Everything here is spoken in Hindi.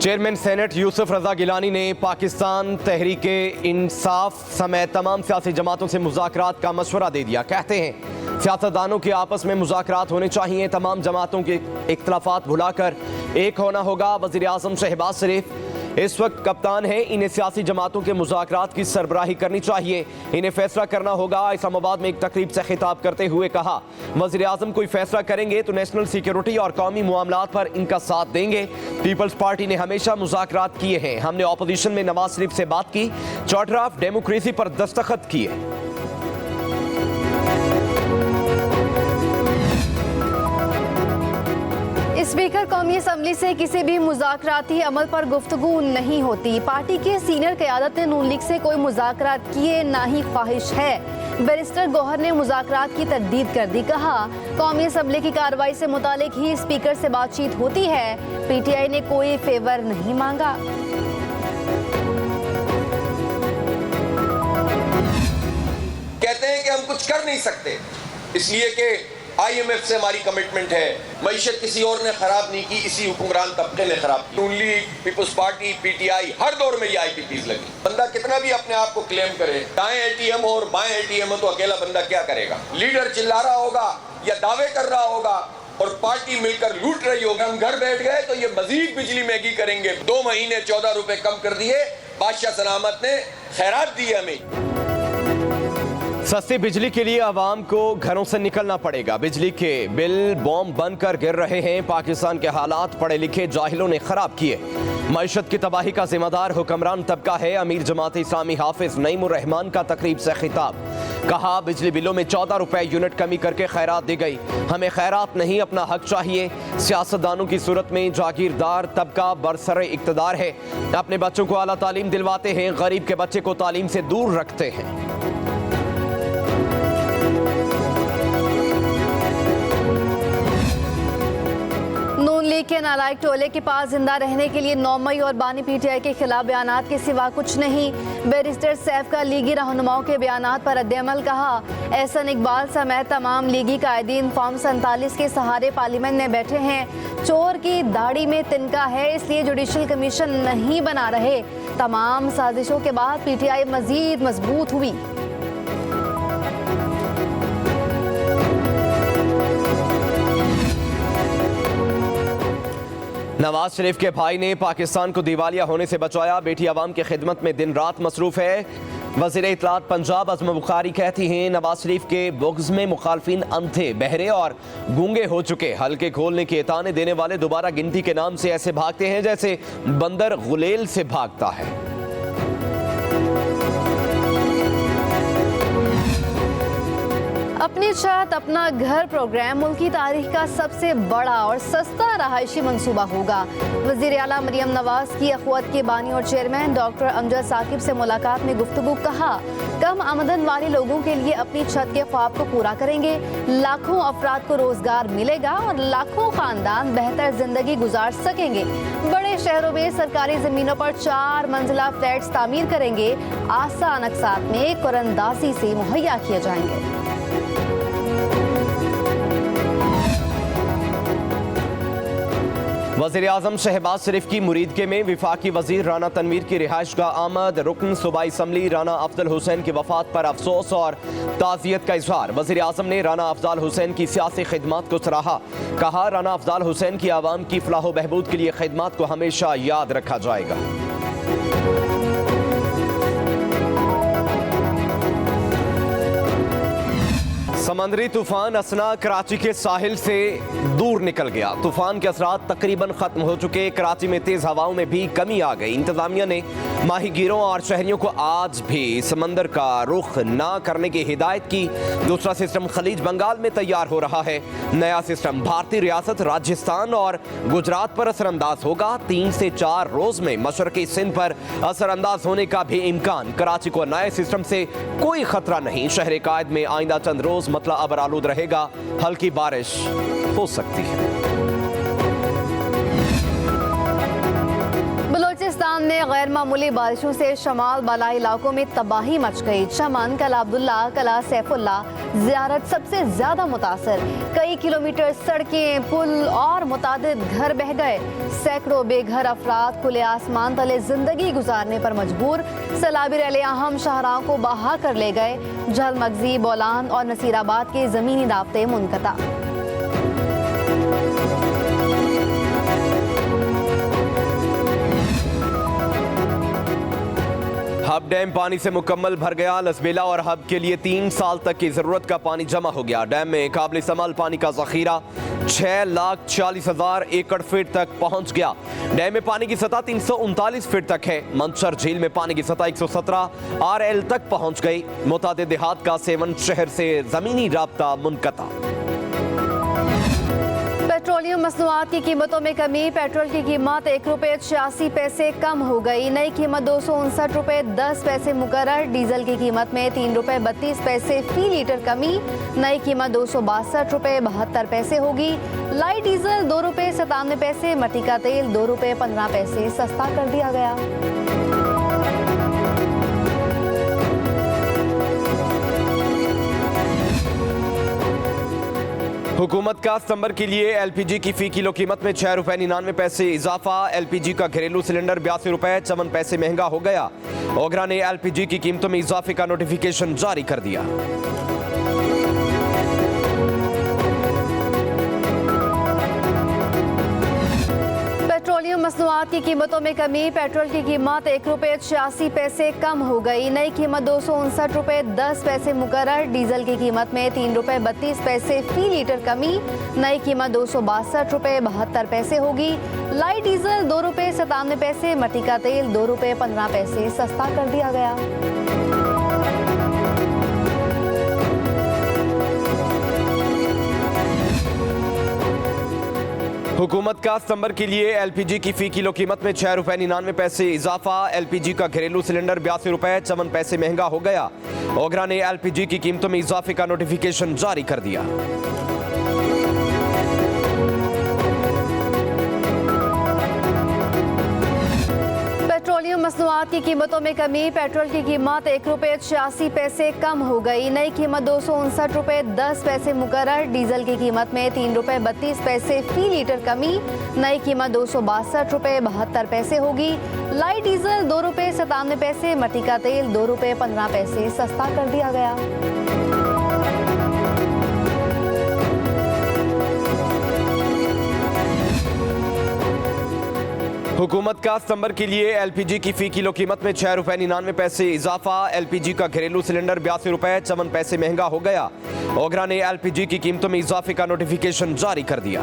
चेयरमैन सेनेट यूसुफ रजा गिलानी ने पाकिस्तान तहरीके इंसाफ समेत तमाम सियासी जमातों से मुज़ाकरात का मशवरा दे दिया। कहते हैं सियासतदानों के आपस में मुज़ाकरात होने चाहिए, तमाम जमातों के इख्तलाफात भुलाकर एक होना होगा। वज़ीर आज़म शहबाज शरीफ इस वक्त कप्तान है, इन्हें सियासी जमातों के मुज़ाकरात की सरबराही करनी चाहिए, इन्हें फैसला करना होगा। इस्लामाबाद में एक तकरीब से खिताब करते हुए कहा, वज़ीर आज़म कोई फैसला करेंगे तो नेशनल सिक्योरिटी और कौमी मामलात पर इनका साथ देंगे। पीपल्स पार्टी ने हमेशा मुज़ाकरात किए हैं, हमने अपोजिशन में नवाज शरीफ से बात की, चार्टर ऑफ डेमोक्रेसी पर दस्तखत किए। स्पीकर कौमी असम्बली से किसी भी मुज़ाकराती अमल पर गुफ्तगू नहीं होती। पार्टी के सीनियर क़यादत ने नून लीग से कोई मुज़ाकरात किए ना ही ख्वाहिश है। बैरिस्टर गौहर ने मुज़ाकरात की तरदीद कर दी, कहा कौमी असम्बली की कार्रवाई से मुतालिक ही स्पीकर से बातचीत होती है, PTI ने कोई फेवर नहीं मांगा। कहते हैं कि हम कुछ कर नहीं सकते इसलिए कि IMF से हमारी कमिटमेंट है, मईशत किसी और ने खराब नहीं की, इसी हुक्मरान तबके ने खराब की। नून लीग, पीपल्स पार्टी, PTI हर दौर में ये IPPs लगी। बंदा कितना भी अपने आप को क्लेम करे, दाएं ATM हो और बाएं ATM हो, तो अकेला बंदा क्या करेगा? लीडर चिल्ला रहा होगा या दावे कर रहा होगा और पार्टी मिलकर लूट रही होगी। हम घर बैठ गए तो ये मजीद बिजली महंगी करेंगे। 2 महीने 14 रुपए कम कर दिए, बादशाह सलामत ने खैरात दी हमें। सस्ती बिजली के लिए आवाम को घरों से निकलना पड़ेगा। बिजली के बिल बॉम्ब बनकर गिर रहे हैं। पाकिस्तान के हालात पढ़े लिखे जाहिलों ने खराब किए। मईशत की तबाही का जिम्मेदार हुक्मरान तबका है। अमीर जमात इस्लामी हाफिज नईमुर रहमान का तकरीब से खिताब, कहा बिजली बिलों में 14 रुपए यूनिट कमी करके खैरात दी गई। हमें खैरात नहीं, अपना हक चाहिए। सियासतदानों की सूरत में जागीरदार तबका बरसरे इक्तदार है, अपने बच्चों को आला तालीम दिलवाते हैं, गरीब के बच्चे को तालीम से दूर रखते हैं। नून लीग के नालायक टोले के पास जिंदा रहने के लिए 9 मई और बानी PTI के खिलाफ बयानात के सिवा कुछ नहीं। बैरिस्टर सैफ का लीगी रहनुमाओं के बयानात पर रद्द-ए-अमल, कहा एहसन इकबाल समेत तमाम लीगी कायदीन फॉर्म 47 के सहारे पार्लियामेंट में बैठे हैं। चोर की दाढ़ी में तिनका है, इसलिए जुडिशल कमीशन नहीं बना रहे। तमाम साजिशों के बाद PTI मजीद मजबूत हुई। नवाज शरीफ के भाई ने पाकिस्तान को दिवालिया होने से बचाया, बेटी आवाम की खिदमत में दिन रात मसरूफ है। वज़ीर इत्तलात पंजाब अज़मा बुखारी कहती हैं नवाज शरीफ के बुग़्ज़ में मुखालफिन अंधे, बहरे और गूंगे हो चुके। हल्के खोलने के ताने देने वाले दोबारा गिनती के नाम से ऐसे भागते हैं जैसे बंदर गुलेल से भागता है। अपनी छत अपना घर प्रोग्राम मुल्की तारीख का सबसे बड़ा और सस्ता रहायशी मंसूबा होगा। वज़ीर आला मरियम नवाज की अखवत के बानी और चेयरमैन डॉक्टर अमजद साकिब से मुलाकात में गुफ्तगू, कहा कम आमदन वाले लोगों के लिए अपनी छत के ख्वाब को पूरा करेंगे। लाखों अफराद को रोजगार मिलेगा और लाखों खानदान बेहतर जिंदगी गुजार सकेंगे। बड़े शहरों में सरकारी जमीनों पर 4 मंजिला फ्लैट्स तामीर करेंगे। आसान अक़सात में कुरंदाजी से मुहैया किए जाएंगे। वज़ीर आज़म शहबाज शरीफ की मुरीदके में विफाकी वज़ीर राना तनवीर की रिहाइश का आमद। रुकन सूबाई असम्बली राना अफजल हुसैन की वफ़ात पर अफसोस और ताज़ियत का इजहार। वज़ीर आज़म ने राना अफजल हुसैन की सियासी खिदमत को सराहा, कहा राना अफजल हुसैन की आवाम की फलाह बहबूद के लिए खिदमत को हमेशा याद रखा जाएगा। समंदरी तूफान असना कराची के साहिल से दूर निकल गया। तूफान के असरात तकरीबन खत्म हो चुके। कराची में तेज हवाओं में भी कमी आ गई। इंतजामिया ने माहीगीरों और शहरियों को आज भी समंदर का रुख ना करने की हिदायत की। दूसरा सिस्टम खलीज बंगाल में तैयार हो रहा है। नया सिस्टम भारतीय रियासत राजस्थान और गुजरात पर असरअंदाज होगा। 3 से 4 रोज में मशरकी सिंध पर असरअंदाज होने का भी इम्कान। कराची को नए सिस्टम से कोई खतरा नहीं। शहर कायद में आइंदा चंद रोज मतला अबर आलूद रहेगा, हल्की बारिश हो सकती है। बलोचिस्तान में गैर मामूली बारिशों से शमाल बालाई इलाकों में तबाही मच गई। चमन, कला अब्दुल्ला, कला सैफुल्ला, ज़ियारत सबसे ज्यादा मुतासर। कई किलोमीटर सड़कें, पुल और मुतादिद घर बह गए। सैकड़ों बेघर अफराद खुले आसमान तले जिंदगी गुजारने पर मजबूर। सैलाबी रैले अहम शाहराहों को बहा कर ले गए। झलमगजी, बोलान और नसीराबाद के जमीनी राब्ते मुनक़ता। हब डैम पानी से मुकम्मल भर गया। लसबेला और हब के लिए 3 साल तक की जरूरत का पानी जमा हो गया। डैम में काबिल इस्तेमाल पानी का जखीरा 6,40,000 एकड़ फीट तक पहुंच गया। डैम में पानी की सतह 339 फीट तक है। मंदसर झील में पानी की सतह 117 RL तक पहुंच गई। मुतादिद देहात का 7 शहर से जमीनी राब्ता मुनक़ता। पेट्रोलियम मसनूआत की कीमतों में कमी। पेट्रोल की कीमत ₹1.86 कम हो गई। नई कीमत ₹259.10 मुकर्रर। डीजल की कीमत में ₹3.32 फी लीटर कमी। नई कीमत ₹262.72 होगी। Light diesel ₹2.97। मट्टी का तेल ₹2.15 सस्ता कर दिया गया। हुकूमत का सितंबर के लिए LPG की फी किलो कीमत में ₹6.99 इजाफा। LPG का घरेलू सिलेंडर ₹82.54 महंगा हो गया। ओगरा ने LPG की कीमतों में इजाफे का नोटिफिकेशन जारी कर दिया। पेट्रोलियम मसनूआत की कीमतों में कमी। पेट्रोल की कीमत ₹1.86 कम हो गई। नई कीमत ₹259.10 मुकर्रर। डीजल की कीमत में ₹3.32 फी लीटर कमी। नई कीमत ₹262.72 होगी। Light diesel ₹2.97। मट्टी का तेल ₹2.15 सस्ता कर दिया गया। हुकूमत का सितंबर के लिए LPG की फी किलो कीमत में ₹6.99 इजाफा। LPG का घरेलू सिलेंडर ₹82.54 महंगा हो गया। ओगरा ने LPG की कीमतों में इजाफे का नोटिफिकेशन जारी कर दिया। पेट्रोलियम मसनूआत की कीमतों में कमी। पेट्रोल की कीमत ₹1.86 कम हो गई। नई कीमत ₹259.10 मुकर्रर। डीजल की कीमत में ₹3.32 फी लीटर कमी। नई कीमत ₹262.72 होगी। Light diesel ₹2.97। मट्टी का तेल ₹2.15 सस्ता कर दिया गया। हुकूमत का सितंबर के लिए LPG की फी किलो कीमत में ₹6.99 इजाफा। LPG का घरेलू सिलेंडर ₹82.54 महंगा हो गया। ओगरा ने LPG की कीमतों में इजाफे का नोटिफिकेशन जारी कर दिया।